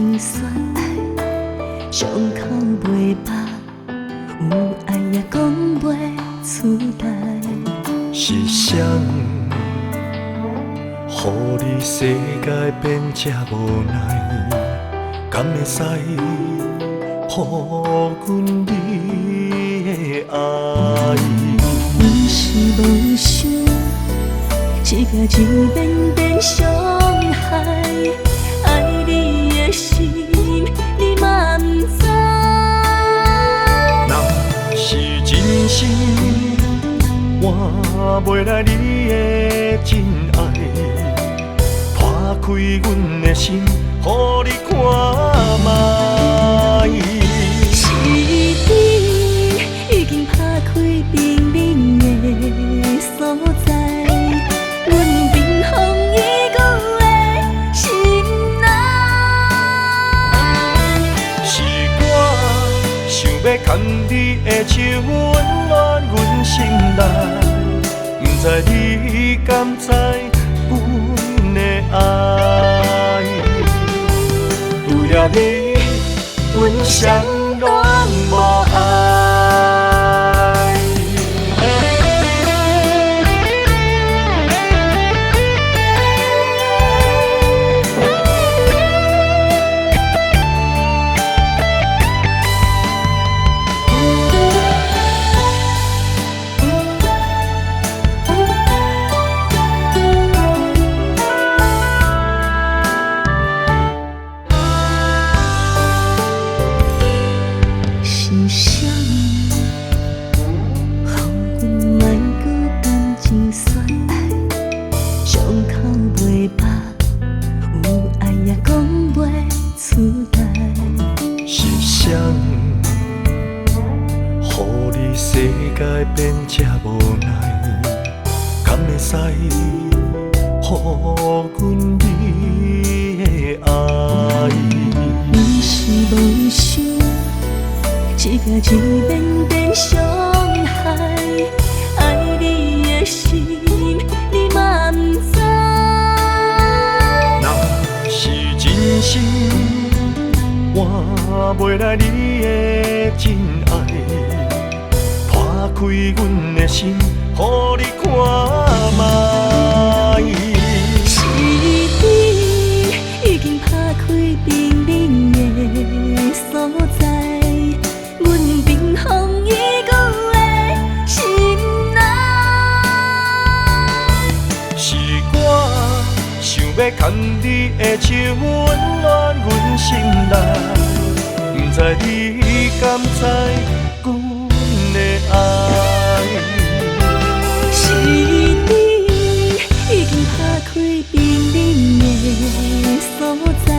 情酸爱，伤口袂白，有爱也讲袂出来。是谁，予你世界变这无奈？敢会使，予阮你的爱？不是无想，一个情变变伤害。爱你的心，你嘛不知。若是真心，换袂来你的真爱，打开阮的心，予你看卖。是你已经拍开冰冷的所在，阮冰封已久的心内。是我想要牵你的手，温暖阮心内，不知你敢知阮的爱？除了你，阮谁拢无爱。是谁，予阮莫搁感情酸爱，伤口袂白，有爱也讲袂出来。是谁，予你世界变这无奈？敢会使，予阮你的爱？不是无想，一个情变变伤害。爱你的心，你嘛不知。若是真心，换袂来你的真爱，打开阮的心，予你看卖。是你已经拍开冰冷的所在，阮冰封已久的心内。是我想要牵你的手，温暖阮心内，不知你敢知阮的爱？是你已经拍开冰冷的所在，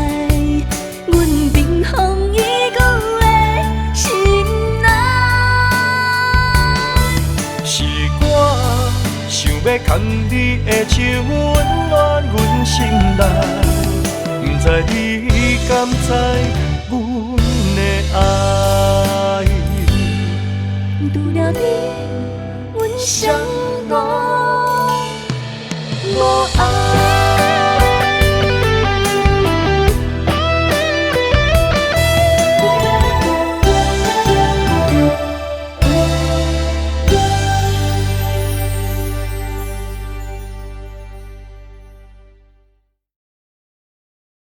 阮冰封已久的心内。是我想要牵你的手，温暖阮心内，不知你敢知阮的爱？除了你，阮谁拢无爱。